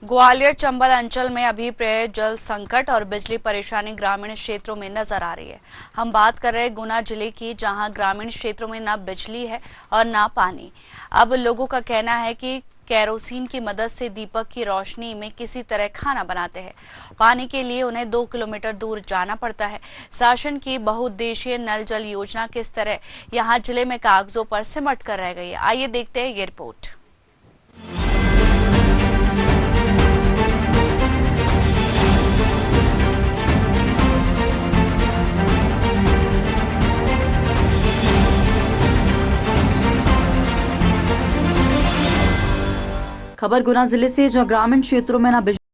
ग्वालियर चंबल अंचल में अभी पेयजल संकट और बिजली परेशानी ग्रामीण क्षेत्रों में नजर आ रही है। हम बात कर रहे हैं गुना जिले की, जहां ग्रामीण क्षेत्रों में ना बिजली है और ना पानी। अब लोगों का कहना है कि केरोसिन की मदद से दीपक की रोशनी में किसी तरह खाना बनाते हैं। पानी के लिए उन्हें 2 किलोमीटर दूर जाना पड़ता है। शासन की बहुउद्देशीय नल जल योजना किस तरह यहाँ जिले में कागजों पर सिमट कर रह गई है, आइए देखते हैं ये रिपोर्ट। खबर गुना जिले से, जहां ग्रामीण क्षेत्रों में ना बिजली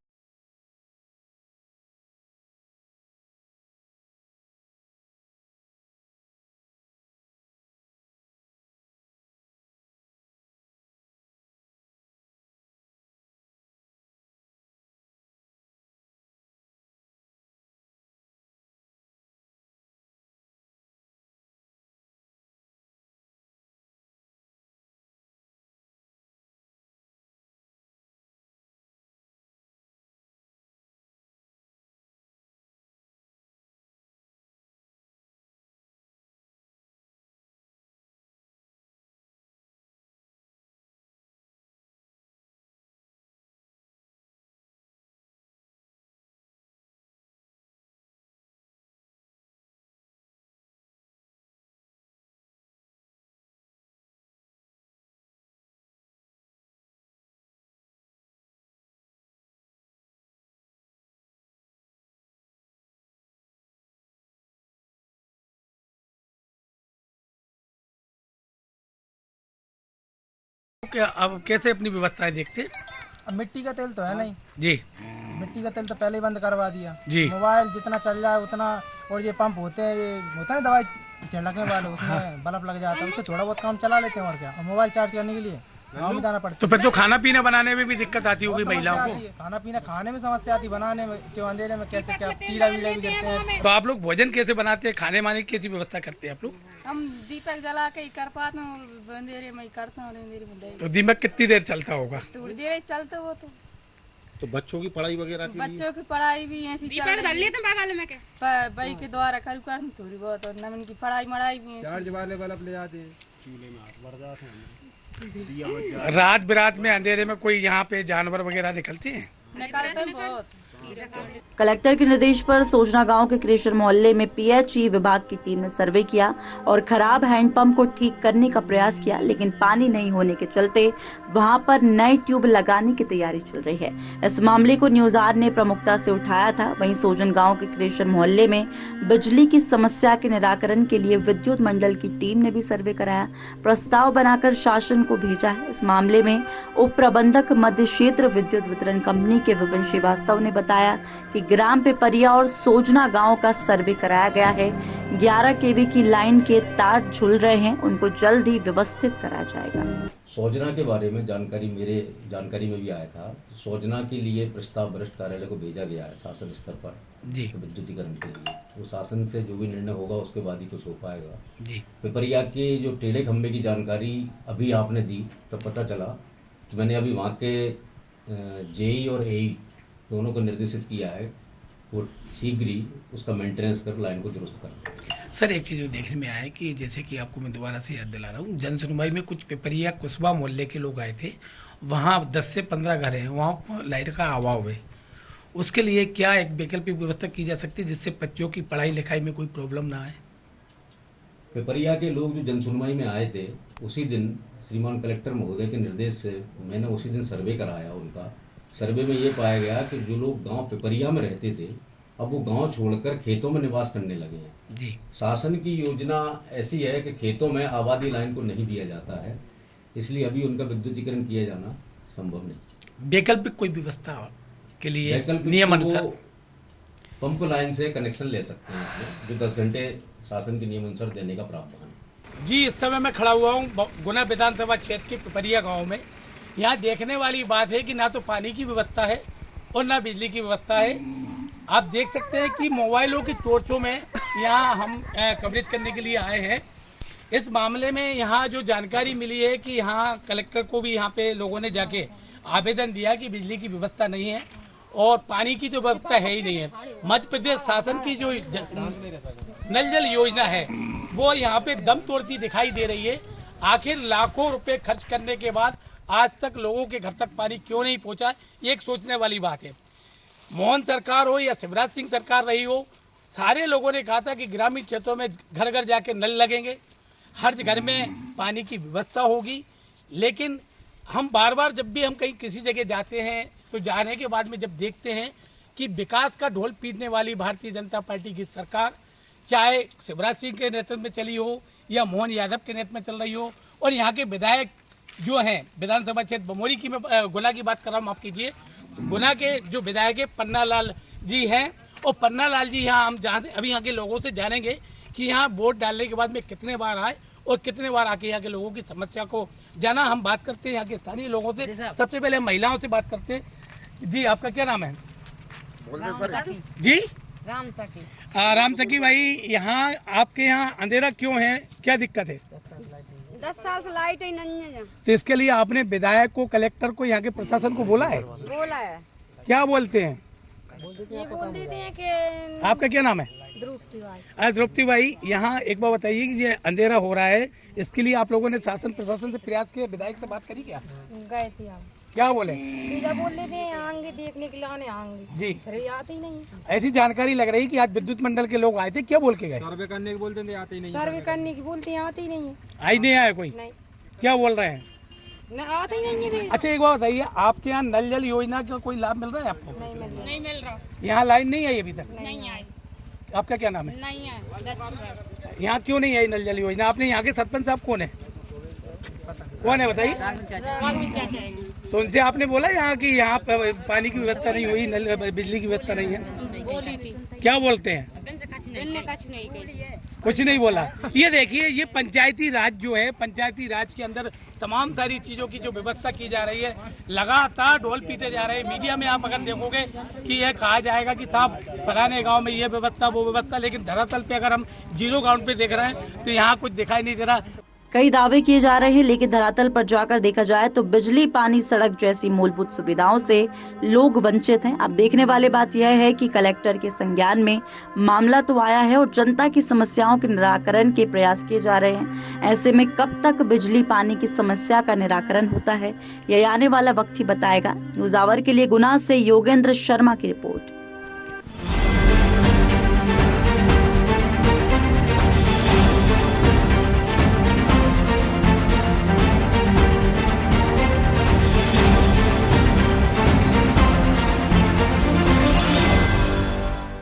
क्या अब कैसे अपनी व्यवस्थाएं देखते? अब मिट्टी का तेल तो है नहीं जी मिट्टी का तेल तो पहले ही बंद करवा दिया जी। मोबाइल जितना चल जाए उतना, और ये पंप होते हैं, ये होता है दवाई छिड़कने वाले, उसमें बल्ब लग जाता है, उससे थोड़ा बहुत काम चला लेते हैं। और क्या, और मोबाइल चार्ज करने के लिए गाँव में जाना पड़ता है। तो फिर तो खाना पीना बनाने में भी दिक्कत आती होगी महिलाओं को? खाना पीना खाने में समस्या आती, बनाने में क्यों अंधेरे में कैसे क्या कीड़ा वीड़ा भी गिरते हैं। तो आप लोग भोजन कैसे बनाते हैं, खाने माने की कैसी व्यवस्था करते हैं आप लोग? हम दीपक जला के ही कर पाते हैं और अंधेरे में ही करते हैं। अंधेरे में तो दीपक कितनी देर चलता होगा? थोड़ी देर ही चलते वो तो बच्चों की पढ़ाई वगैरह के लिए? बच्चों की पढ़ाई भी ऐसी भाई के द्वारा कर थोड़ी बहुत, और नमन की पढ़ाई मढ़ाई भी चार्ज वाले बल्ब ले जाते रात बिरात में अंधेरे में कोई यहाँ पे जानवर वगैरह निकलते हैं? निकालते हैं बहुत। कलेक्टर के निर्देश पर सोजना गांव के क्रेशर मोहल्ले में पीएचई विभाग की टीम ने सर्वे किया और खराब हैंडपंप को ठीक करने का प्रयास किया, लेकिन पानी नहीं होने के चलते वहां पर नए ट्यूब लगाने की तैयारी चल रही है। इस मामले को न्यूज आर ने प्रमुखता से उठाया था। वहीं सोजन गांव के क्रेशर मोहल्ले में बिजली की समस्या के निराकरण के लिए विद्युत मंडल की टीम ने भी सर्वे कराया, प्रस्ताव बनाकर शासन को भेजा है। इस मामले में उप प्रबंधक मध्य क्षेत्र विद्युत वितरण कंपनी के विपिन श्रीवास्तव ने बताया कि ग्राम पिपरिया और सोजना गांव का सर्वे कराया गया है। 11 केवी की लाइन के तार झुल रहे हैं, उनको जल्द ही व्यवस्थित कराया जाएगा। सोजना के बारे में मेरे जानकारी में भी आया था। सोजना के लिए प्रस्ताव वरिष्ठ कार्यालय को भेजा गया है शासन स्तर पर जी, विद्युतीकरण के लिए। तो शासन से जो भी निर्णय होगा उसके बाद ही कुछ हो पाएगा जी। पिपरिया के जो टेढ़े खंबे की जानकारी अभी आपने दी तो पता चला, तो मैंने अभी वहाँ के जेई और एई दोनों को निर्देशित किया है वो शीघ्र ही उसका मेंटेनेंस कर लाइन को दुरुस्त कर। सर, एक चीज देखने में आया है कि जैसे कि आपको मैं दोबारा से याद दिला रहा हूँ, जन सुनवाई में कुछ पिपरिया कुसबा मोहल्ले के लोग आए थे। वहाँ 10 से 15 घर हैं, वहाँ लाइट का अभाव है। उसके लिए क्या एक वैकल्पिक व्यवस्था की जा सकती है जिससे बच्चों की पढ़ाई लिखाई में कोई प्रॉब्लम ना आए? पिपरिया के लोग जो जन सुनवाई में आए थे, उसी दिन श्रीमान कलेक्टर महोदय के निर्देश से मैंने उसी दिन सर्वे कराया। उनका सर्वे में ये पाया गया कि जो लोग गांव पिपरिया में रहते थे अब वो गांव छोड़कर खेतों में निवास करने लगे हैं जी। शासन की योजना ऐसी है कि खेतों में आबादी लाइन को नहीं दिया जाता है, इसलिए अभी उनका विद्युतीकरण किया जाना संभव नहीं। वैकल्पिक कोई व्यवस्था के लिए नियम अनुसार पंप लाइन से कनेक्शन ले सकते हैं, जो 10 घंटे शासन के नियम अनुसार देने का प्रावधान है जी। इस समय मैं खड़ा हुआ हूँ गुना विधानसभा क्षेत्र के पिपरिया गाँव में। यहाँ देखने वाली बात है कि ना तो पानी की व्यवस्था है और ना बिजली की व्यवस्था है। आप देख सकते हैं कि मोबाइलों की टॉर्चों में यहाँ हम कवरेज करने के लिए आए हैं। इस मामले में यहाँ जो जानकारी मिली है कि यहाँ कलेक्टर को भी यहाँ पे लोगों ने जाके आवेदन दिया कि बिजली की व्यवस्था नहीं है और पानी की तो व्यवस्था है ही नहीं है। मध्य प्रदेश शासन की जो नल जल योजना है वो यहाँ पे दम तोड़ती दिखाई दे रही है। आखिर लाखों रुपए खर्च करने के बाद आज तक लोगों के घर तक पानी क्यों नहीं पहुंचा, ये एक सोचने वाली बात है। मोहन सरकार हो या शिवराज सिंह सरकार रही हो, सारे लोगों ने कहा था कि ग्रामीण क्षेत्रों में घर घर जाके नल लगेंगे, हर घर में पानी की व्यवस्था होगी। लेकिन हम बार बार जब भी हम कहीं किसी जगह जाते हैं तो जाने के बाद में जब देखते हैं कि विकास का ढोल पीटने वाली भारतीय जनता पार्टी की सरकार, चाहे शिवराज सिंह के नेतृत्व में चली हो या मोहन यादव के नेतृत्व में चल रही हो, और यहाँ के विधायक जो हैं विधानसभा क्षेत्र बमोरी की, मैं गुना की बात कर रहा हूँ, माफ कीजिए, गुना के जो विधायक है पन्ना लाल जी हैं, और पन्ना लाल जी यहाँ हम अभी यहाँ के लोगों से जानेंगे कि यहाँ वोट डालने के बाद में कितने बार आए और कितने बार आके यहाँ के लोगों की समस्या को जाना। हम बात करते हैं यहाँ के स्थानीय लोगों से। सबसे पहले महिलाओं से बात करते हैं। जी, आपका क्या नाम है? जी, राम सखी भाई, यहाँ आपके यहाँ अंधेरा क्यों है, क्या दिक्कत है? 10 साल से लाइट ही नहीं है। तो इसके लिए आपने विधायक को, कलेक्टर को, यहाँ के प्रशासन को बोला है? बोला है। क्या बोलते हैं? ये बोल देते हैं कि आपका क्या नाम है? द्रौपदी भाई, यहाँ एक बार बताइए कि ये अंधेरा हो रहा है, इसके लिए आप लोगों ने शासन प्रशासन से प्रयास किया, विधायक से बात करी क्या? गए थे आप। क्या बोले? बोल देते हैं आएंगे देखने के लिए, आएंगे जी, फिर आते ही नहीं। ऐसी जानकारी लग रही कि आज विद्युत मंडल के लोग आए थे, क्या बोल के गए? सर्वे करने की बोलते थे, आते ही नहीं। सर्वे करने की बोलते हैं, आते ही नहीं। आई नहीं आया कोई? नहीं। क्या बोल रहे हैं? आते ही नहीं है। अच्छा, एक बार बताइए, आपके यहाँ नल जल योजना का कोई लाभ मिल रहा है आपको? नहीं मिल रहा। यहाँ लाइन नहीं आई अभी तक? नहीं आई। आपका क्या नाम है? नहीं है। यहाँ क्यों नहीं आई नल जल योजना? आपने यहाँ के सरपंच साहब कौन है? कौन है बताइए? तो उनसे आपने बोला यहाँ की यहाँ पानी की व्यवस्था नहीं हुई, नल बिजली की व्यवस्था नहीं है? क्या बोलते हैं? कुछ नहीं बोला। ये देखिए, ये पंचायती राज जो है, पंचायती राज के अंदर तमाम सारी चीजों की जो व्यवस्था की जा रही है, लगातार ढोल पीटे जा रहे हैं। मीडिया में आप अगर देखोगे कि यह कहा जाएगा कि साहब फलाने गांव में ये व्यवस्था वो व्यवस्था, लेकिन धरातल पे अगर हम जीरो ग्राउंड पे देख रहे हैं तो यहाँ कुछ दिखाई नहीं दे रहा। कई दावे किए जा रहे हैं, लेकिन धरातल पर जाकर देखा जाए तो बिजली, पानी, सड़क जैसी मूलभूत सुविधाओं से लोग वंचित हैं। अब देखने वाली बात यह है कि कलेक्टर के संज्ञान में मामला तो आया है और जनता की समस्याओं के निराकरण के प्रयास किए जा रहे हैं। ऐसे में कब तक बिजली, पानी की समस्या का निराकरण होता है, यह आने वाला वक्त ही बताएगा। न्यूज़ आवर के लिए गुना से योगेंद्र शर्मा की रिपोर्ट।